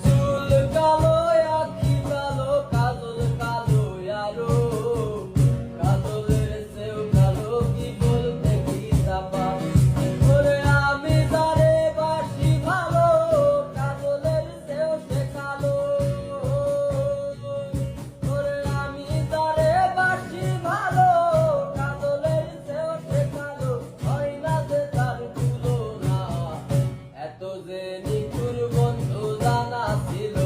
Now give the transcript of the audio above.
চুল কালো আখি কালো কাজল কালো আরো কাজলের চেয়েও কালো কি বলতে কি চাপা ওরে আমি যারে বাসি ভালো কাজলের চেয়েও সে কালো ওরে আমি যারে বাসি ভালো কাজলের চেয়েও সে কালো হয় না যে তার তুলনা এত যে নিঠুর বন্ধু জানা ছিল